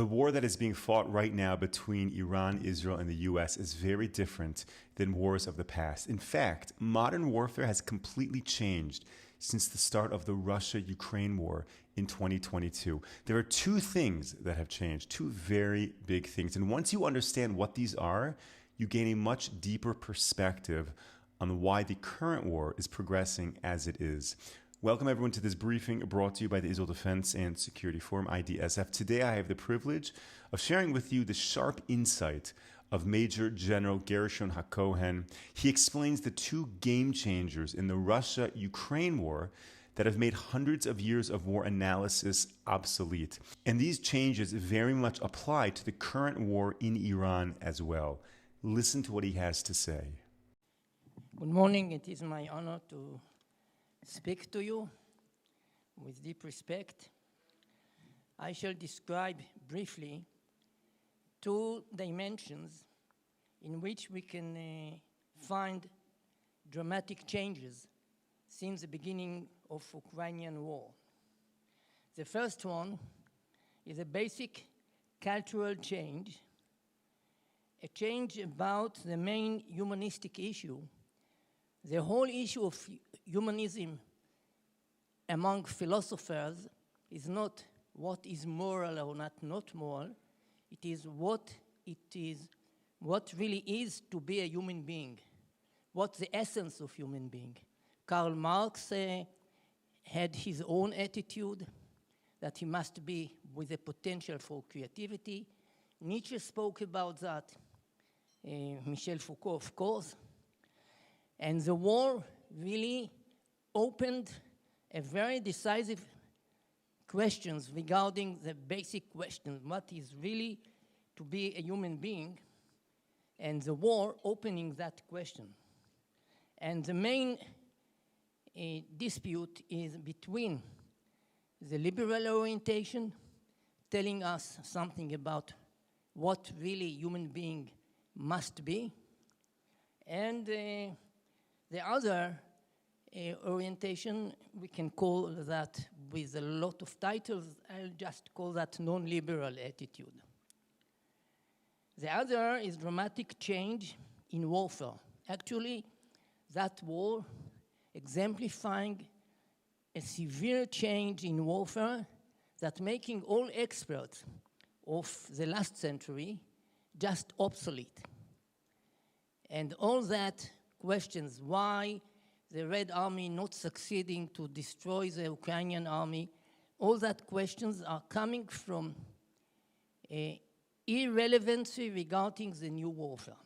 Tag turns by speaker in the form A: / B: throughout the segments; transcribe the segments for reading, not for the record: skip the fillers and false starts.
A: The war that is being fought right now between Iran, Israel, and the US is very different than wars of the past. In fact, modern warfare has completely changed since the start of the Russia-Ukraine war in 2022. There are two things that have changed, two very big things. And once you understand what these are, you gain a much deeper perspective on why the current war is progressing as it is. Welcome everyone to this briefing brought to you by the Israel Defense and Security Forum, IDSF. Today I have the privilege of sharing with you the sharp insight of Major General Gershon Hacohen. He explains the two game changers in the Russia-Ukraine war that have made hundreds of years of war analysis obsolete. And these changes very much apply to the current war in Iran as well. Listen to what he has to say.
B: Good morning. It is my honor to speak to you with deep respect. I shall describe briefly two dimensions in which we can find dramatic changes since the beginning of Ukrainian war. The first one is a basic cultural change, a change about the main humanistic issue. The whole issue of humanism among philosophers is not what is moral or not moral. It is what really is to be a human being, what's the essence of human being. Karl Marx had his own attitude that he must be with a potential for creativity. Nietzsche spoke about that, Michel Foucault, of course. And the war really opened a very decisive questions regarding the basic question, what is really to be a human being, and the war opening that question. And the main dispute is between the liberal orientation, telling us something about what really human being must be, and the other orientation, we can call that with a lot of titles, I'll just call that non-liberal attitude. The other is dramatic change in warfare. Actually, that war exemplifying a severe change in warfare that making all experts of the last century just obsolete. And all that questions why the Red Army not succeeding to destroy the Ukrainian army, all that questions are coming from irrelevancy regarding the new warfare.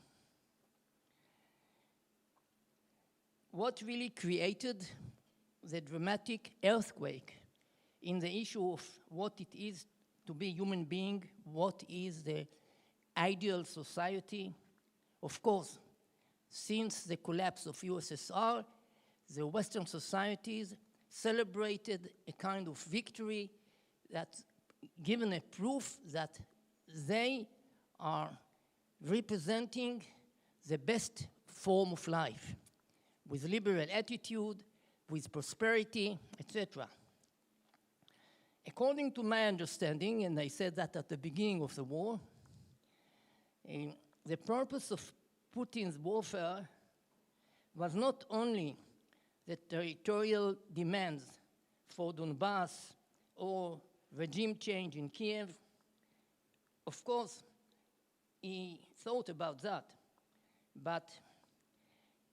B: What really created the dramatic earthquake in the issue of what it is to be a human being, what is the ideal society? Of course, since the collapse of USSR, the Western societies celebrated a kind of victory that given a proof that they are representing the best form of life, with liberal attitude, with prosperity, etc. According to my understanding, and I said that at the beginning of the war, the purpose of Putin's warfare was not only the territorial demands for Donbass or regime change in Kiev. Of course, he thought about that, but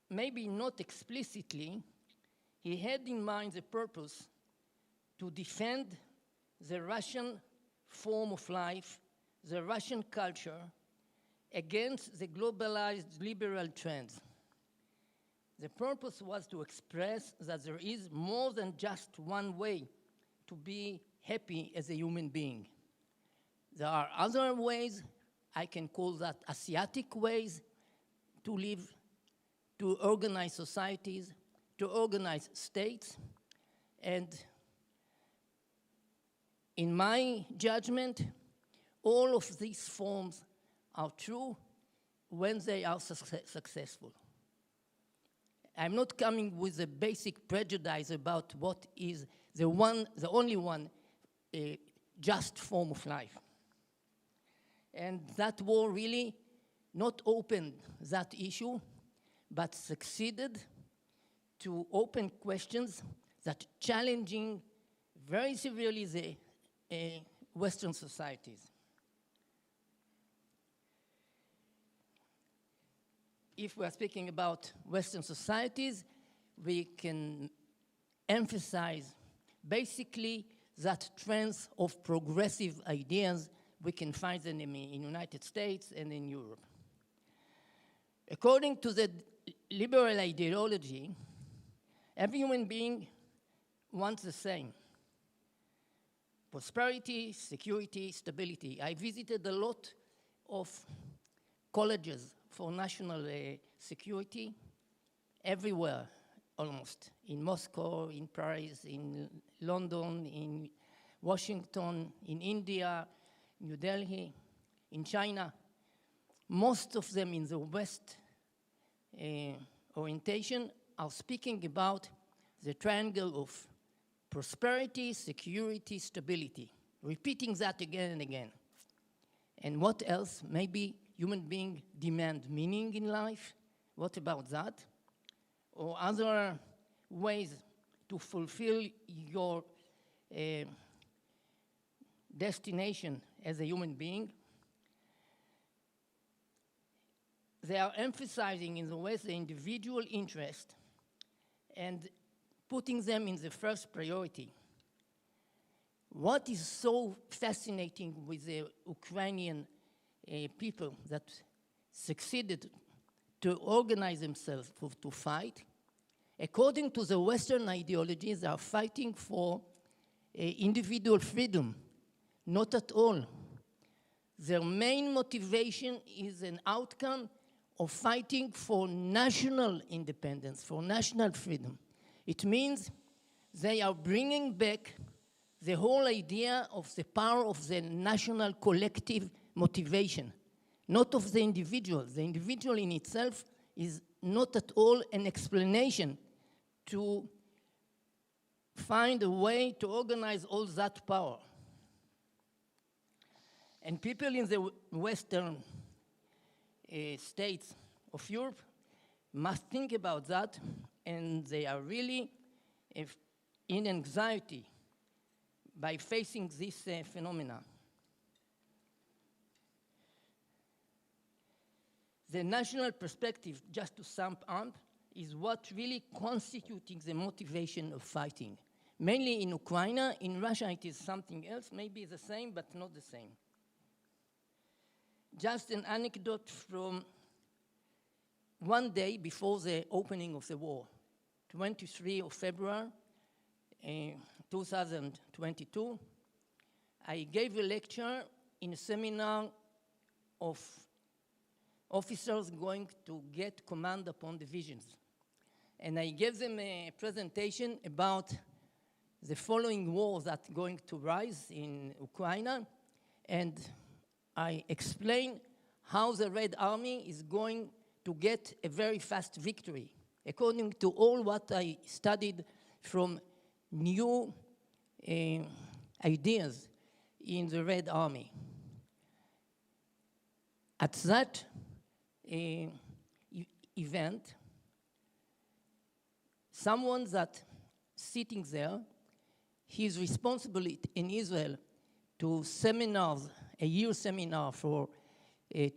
B: maybe not explicitly. He had in mind the purpose to defend the Russian form of life, the Russian culture, against the globalized liberal trends. The purpose was to express that there is more than just one way to be happy as a human being. There are other ways, I can call that Asiatic ways, to live, to organize societies, to organize states, and in my judgment, all of these forms are true when they are successful. I'm not coming with a basic prejudice about what is the only one just form of life. And that war really not opened that issue, but succeeded to open questions that challenging very severely the Western societies. If we are speaking about Western societies, we can emphasize basically that trends of progressive ideas, we can find them in the United States and in Europe. According to the liberal ideology, every human being wants the same: prosperity, security, stability. I visited a lot of colleges for national security everywhere, almost, in Moscow, in Paris, in London, in Washington, in India, New Delhi, in China. Most of them in the West orientation are speaking about the triangle of prosperity, security, stability, repeating that again and again. And what else? Maybe human beings demand meaning in life. What about that? Or other ways to fulfill your destination as a human being. They are emphasizing in the West the individual interest and putting them in the first priority. What is so fascinating with the Ukrainian people that succeeded to organize themselves to fight? According to the Western ideologies, they are fighting for individual freedom. Not at all. Their main motivation is an outcome of fighting for national independence, for national freedom. It means they are bringing back the whole idea of the power of the national collective motivation, not of the individual. The individual in itself is not at all an explanation to find a way to organize all that power. And people in the Western states of Europe must think about that, and they are really in anxiety by facing this phenomena. The national perspective, just to sum up, is what really constituting the motivation of fighting. Mainly in Ukraine. In Russia it is something else, maybe the same, but not the same. Just an anecdote from one day before the opening of the war, 23 of February 2022, I gave a lecture in a seminar of officers going to get command upon divisions. And I gave them a presentation about the following wars that are going to rise in Ukraine, and I explained how the Red Army is going to get a very fast victory, according to all what I studied from new ideas in the Red Army. At that event, someone that sitting there, he is responsible in Israel to seminars, a year seminar for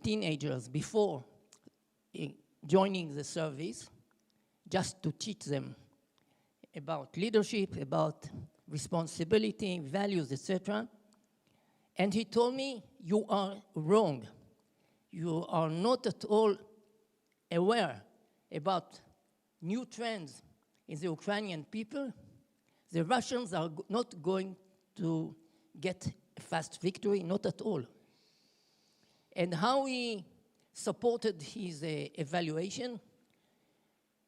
B: teenagers before joining the service, just to teach them about leadership, about responsibility, values, etc. And he told me, you are wrong. You are not at all aware about new trends in the Ukrainian people. The Russians are not going to get a fast victory, not at all. And how he supported his evaluation?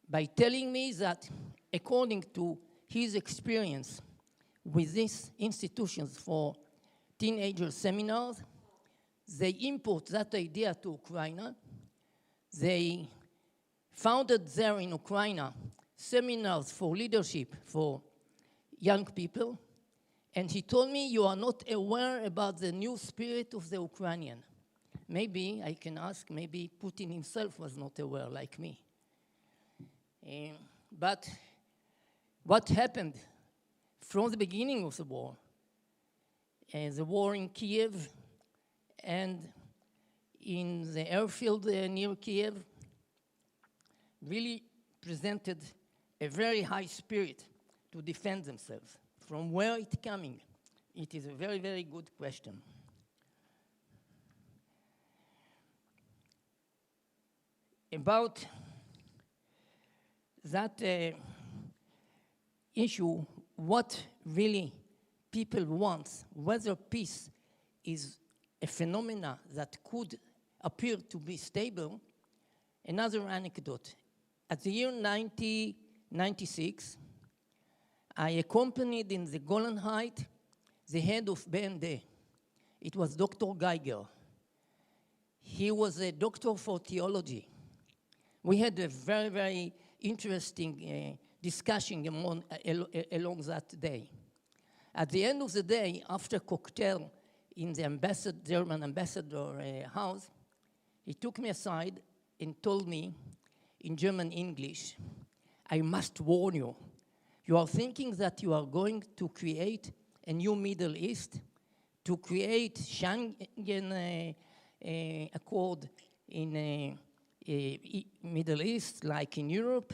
B: By telling me that according to his experience with these institutions for teenager seminars, they import that idea to Ukraine. They founded there in Ukraine seminars for leadership for young people. And he told me, you are not aware about the new spirit of the Ukrainian. maybe I can ask, maybe Putin himself was not aware like me. But what happened from the beginning of the war in Kiev and in the airfield near Kiev really presented a very high spirit to defend themselves. From where it's coming? It is a very, very good question. About that issue, what really people want, whether peace is a phenomena that could appear to be stable. Another anecdote. At the year 1996, I accompanied in the Golan Heights the head of BND. It was Dr. Geiger. He was a doctor for theology. We had a very, very interesting discussion along that day. At the end of the day, after cocktail in the German ambassador house, he took me aside and told me in German English, I must warn you, you are thinking that you are going to create a new Middle East, to create Schengen Accord in Middle East, like in Europe,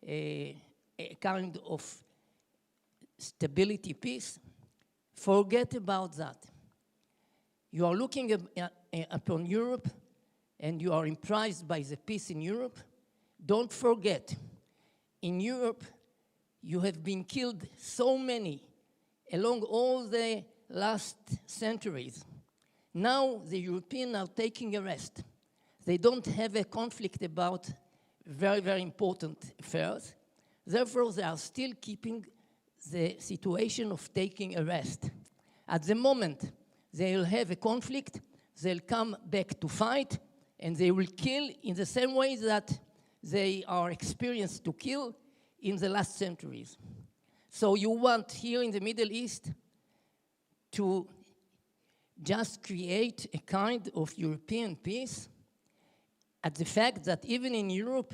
B: a kind of stability peace. Forget about that. You are looking upon Europe and you are impressed by the peace in Europe. Don't forget, in Europe, you have been killed so many along all the last centuries. Now the Europeans are taking a rest. They don't have a conflict about very, very important affairs. Therefore, they are still keeping the situation of taking a rest. At the moment they will have a conflict, they'll come back to fight, and they will kill in the same way that they are experienced to kill in the last centuries. So you want here in the Middle East to just create a kind of European peace at the fact that even in Europe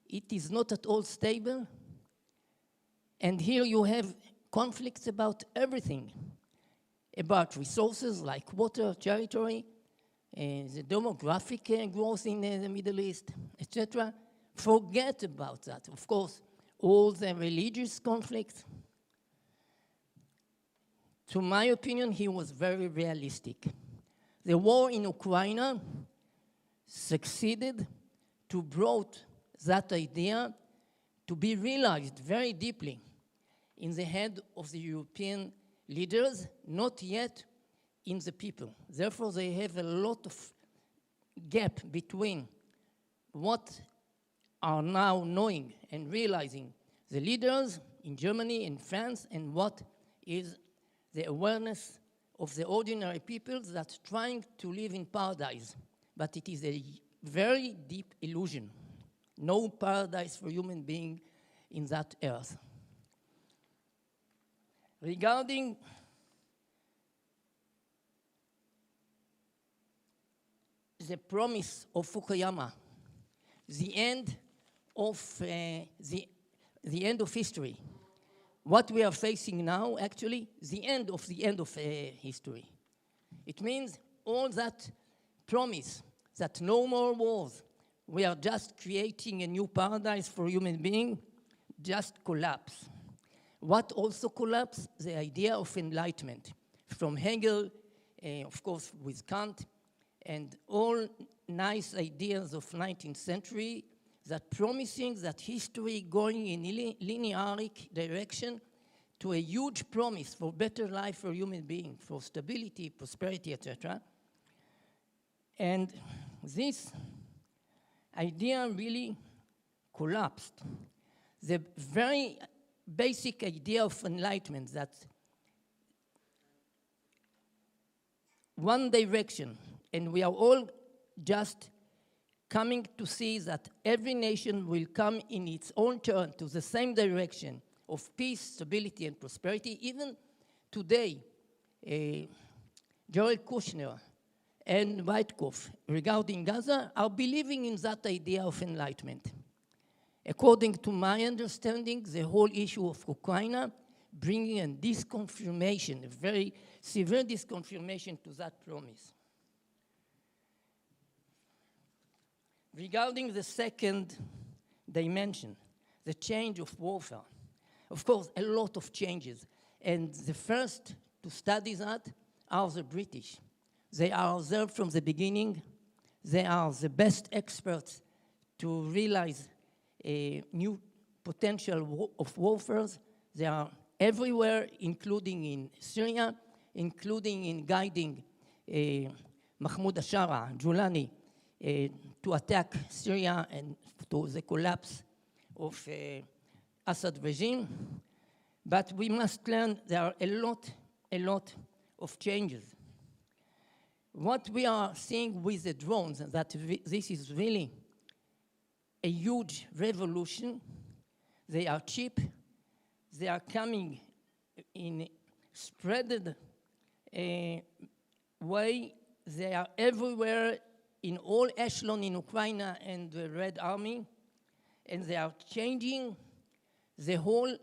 B: it is not at all stable. And here you have conflicts about everything, about resources like water, territory, the demographic growth in the Middle East, etc. Forget about that. Of course, all the religious conflicts. To my opinion, he was very realistic. The war in Ukraine succeeded to brought that idea to be realized very deeply in the head of the European leaders, not yet in the people. Therefore, they have a lot of gap between what are now knowing and realizing the leaders in Germany and France and what is the awareness of the ordinary people that trying to live in paradise. But it is a very deep illusion. No paradise for human being in that earth. Regarding the promise of Fukuyama, the end of history. What we are facing now, actually, the end of history. It means all that promise that no more wars, we are just creating a new paradise for human beings, just collapse. What also collapsed? The idea of enlightenment. From Hegel, of course, with Kant, and all nice ideas of 19th century that promising that history going in linear direction to a huge promise for better life for human beings, for stability, prosperity, etc. And this idea really collapsed. The very basic idea of enlightenment, that one direction, and we are all just coming to see that every nation will come in its own turn to the same direction of peace, stability, and prosperity. Even today, Jared Kushner and Weitkopf regarding Gaza are believing in that idea of enlightenment. According to my understanding, the whole issue of Ukraine bringing a disconfirmation, a very severe disconfirmation to that promise. Regarding the second dimension, the change of warfare, of course, a lot of changes. And the first to study that are the British. They are there from the beginning. They are the best experts to realize a new potential of warfare. They are everywhere, including in Syria, including in guiding Mahmoud Ashara, Julani, to attack Syria and to the collapse of Assad regime. But we must learn there are a lot of changes. What we are seeing with the drones, that this is really a huge revolution. They are cheap. They are coming in spreaded way. They are everywhere in all echelon in Ukraine and the Red Army. And they are changing the whole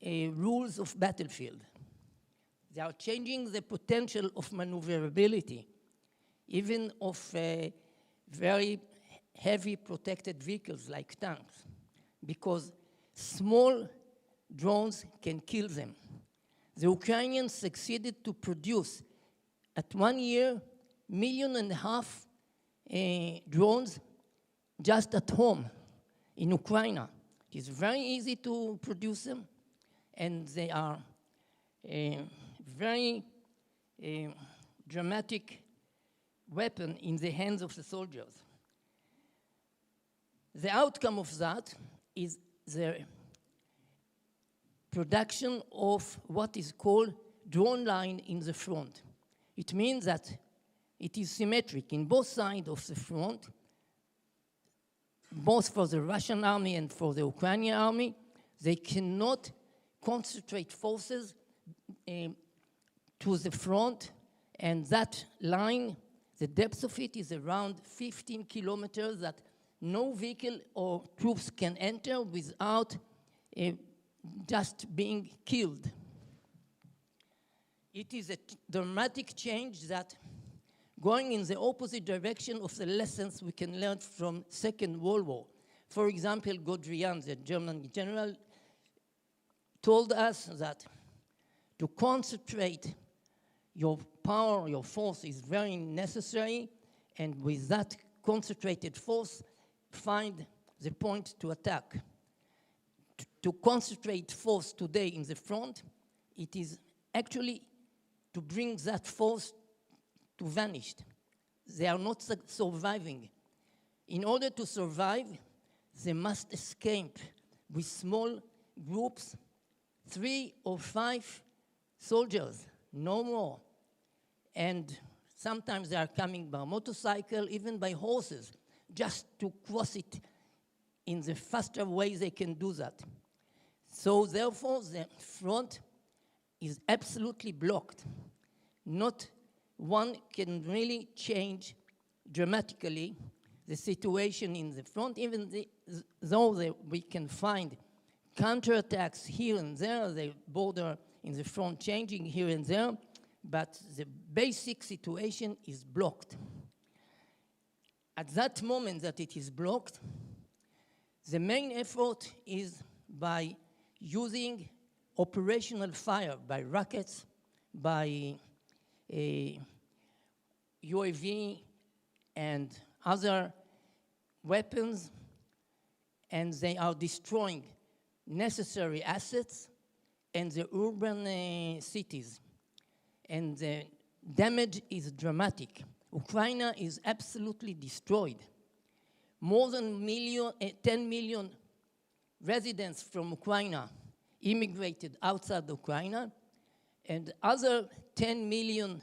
B: rules of battlefield. They are changing the potential of maneuverability, even of very heavy protected vehicles like tanks, because small drones can kill them. The Ukrainians succeeded to produce, at 1 year, 1.5 million drones just at home in Ukraine. It is very easy to produce them, and they are very dramatic weapon in the hands of the soldiers. The outcome of that is the production of what is called drone line in the front. It means that it is symmetric in both sides of the front, both for the Russian army and for the Ukrainian army. They cannot concentrate forces to the front, and that line, the depth of it is around 15 kilometers that no vehicle or troops can enter without just being killed. It is a dramatic change that going in the opposite direction of the lessons we can learn from Second World War. For example, Guderian, the German general, told us that to concentrate your power, your force is very necessary, and with that concentrated force, find the point to attack. To concentrate force today in the front, it is actually to bring that force to vanish. They are not surviving. In order to survive, they must escape with small groups, 3 or 5 soldiers, no more. And sometimes they are coming by motorcycle, even by horses, just to cross it in the faster way they can do that. So therefore, the front is absolutely blocked. Not one can really change dramatically the situation in the front, even though we can find counterattacks here and there, the border in the front changing here and there, but the basic situation is blocked. At that moment that it is blocked, the main effort is by using operational fire, by rockets, by UAV and other weapons, and they are destroying necessary assets and the urban cities. And the damage is dramatic. Ukraine is absolutely destroyed. More than 10 million residents from Ukraine immigrated outside Ukraine, and other 10 million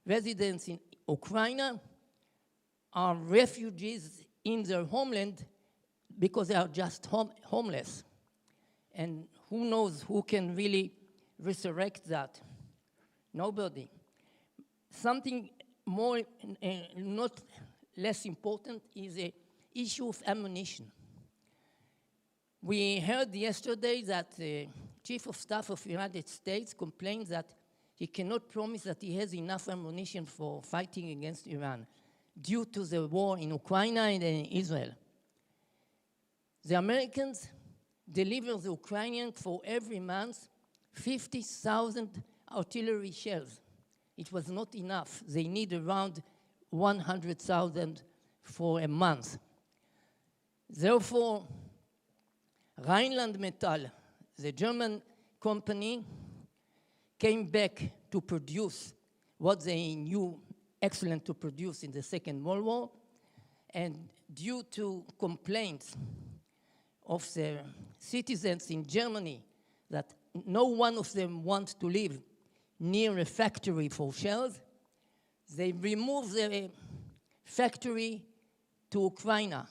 B: residents in Ukraine are refugees in their homeland because they are just homeless. And who knows who can really resurrect that? Nobody. Something more, not less important, is the issue of ammunition. We heard yesterday that the Chief of Staff of the United States complained that he cannot promise that he has enough ammunition for fighting against Iran due to the war in Ukraine and in Israel. The Americans deliver the Ukrainians for every month 50,000 artillery shells. It was not enough. They need around 100,000 for a month. Therefore, Rheinland-Metall, the German company, came back to produce what they knew excellent to produce in the Second World War, and due to complaints of the citizens in Germany that no one of them wants to live near a factory for shells, they removed the factory to Ukraine.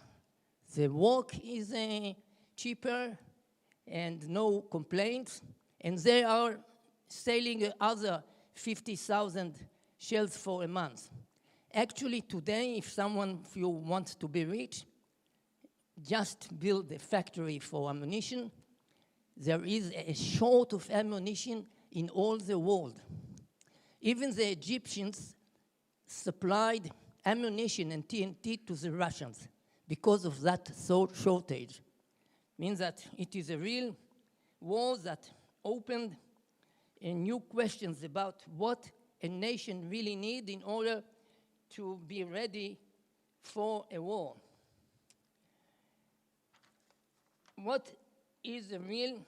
B: The work is cheaper and no complaints, and they are selling other 50,000 shells for a month. Actually, today, if someone of you wants to be rich, just build a factory for ammunition. There is a short of ammunition in all the world. Even the Egyptians supplied ammunition and TNT to the Russians because of that shortage. Means that it is a real war that opened new questions about what a nation really needs in order to be ready for a war. What is the real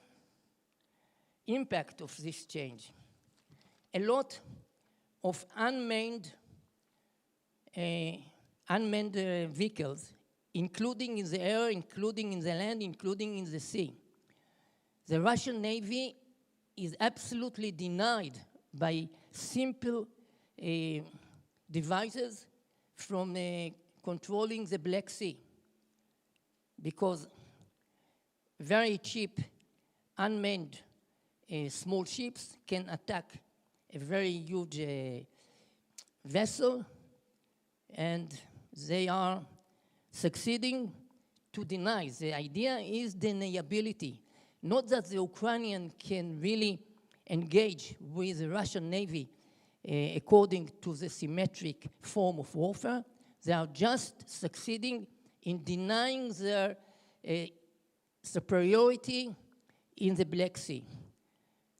B: impact of this change? A lot of unmanned vehicles, including in the air, including in the land, including in the sea. The Russian Navy is absolutely denied by simple devices from controlling the Black Sea, because very cheap unmanned small ships can attack a very huge vessel, and they are succeeding to deny. The idea is deniability. Not that the Ukrainian can really engage with the Russian Navy according to the symmetric form of warfare. They are just succeeding in denying their superiority in the Black Sea.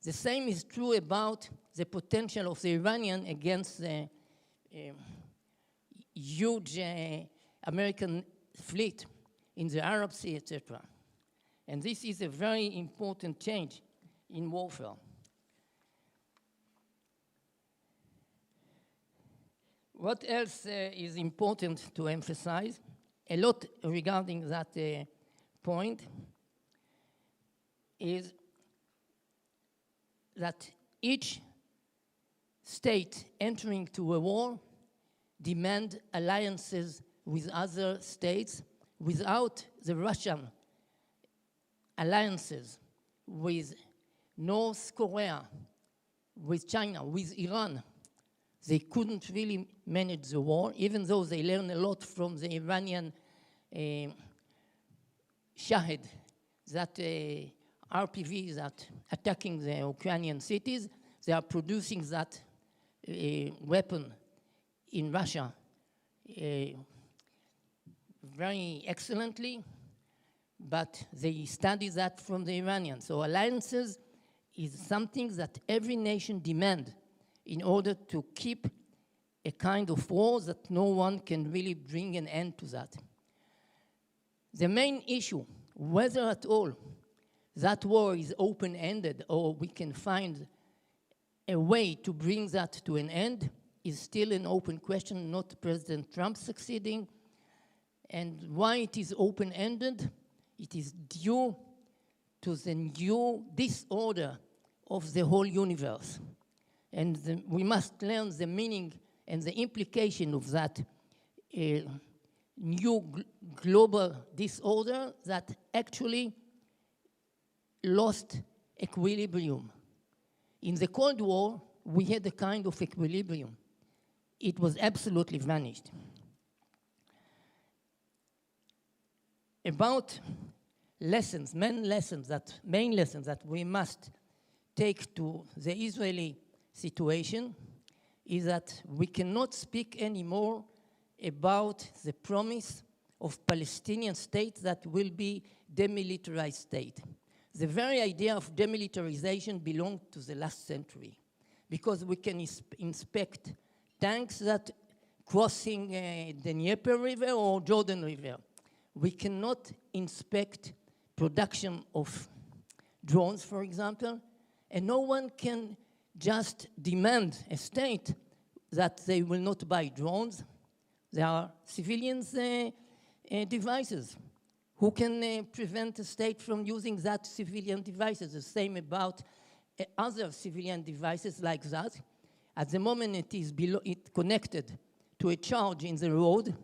B: The same is true about the potential of the Iranian against the huge American fleet in the Arab Sea, etc. And this is a very important change in warfare. What else is important to emphasize? A lot regarding that point is that each state entering to a war demand alliances with other states. Without the Russian alliances with North Korea, with China, with Iran, they couldn't really manage the war, even though they learned a lot from the Iranian Shahed, that RPV that attacking the Ukrainian cities. They are producing that weapon in Russia very excellently, but they study that from the Iranians. So alliances is something that every nation demands in order to keep a kind of war that no one can really bring an end to that. The main issue, whether at all that war is open-ended or we can find a way to bring that to an end, is still an open question, not President Trump succeeding. And why it is open-ended? It is due to the new disorder of the whole universe. And we must learn the meaning and the implication of that new global disorder that actually lost equilibrium. In the Cold War, we had a kind of equilibrium. it was absolutely vanished. About lessons, main lessons that we must take to the Israeli situation is that we cannot speak anymore about the promise of Palestinian state that will be demilitarized state. The very idea of demilitarization belonged to the last century, because we can inspect tanks that crossing the Dnieper River or Jordan River. We cannot inspect production of drones, for example, and no one can just demand a state that they will not buy drones. There are civilians' devices. Who can prevent a state from using that civilian devices? The same about other civilian devices like that. At the moment it is connected to a charge in the road,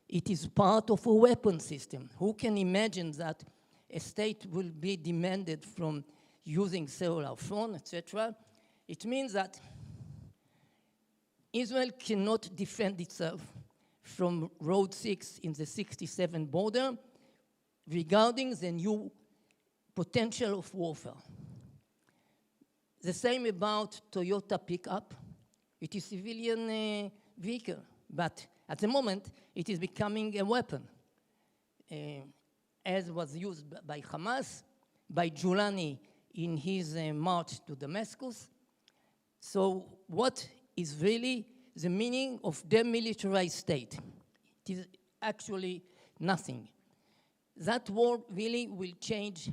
B: it is part of a weapon system. Who can imagine that a state will be demanded from using cellular phone, etc.? It means that Israel cannot defend itself from Road 6 in the 67 border regarding the new potential of warfare. The same about Toyota pickup. It is a civilian vehicle, but at the moment it is becoming a weapon, as was used by Hamas, by Giuliani in his march to Damascus. So what is really the meaning of demilitarized state? It is actually nothing. That war really will change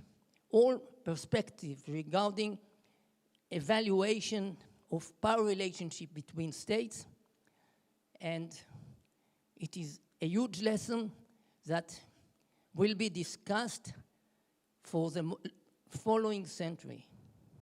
B: all perspective regarding evaluation of power relationship between states, and it is a huge lesson that will be discussed for the following century.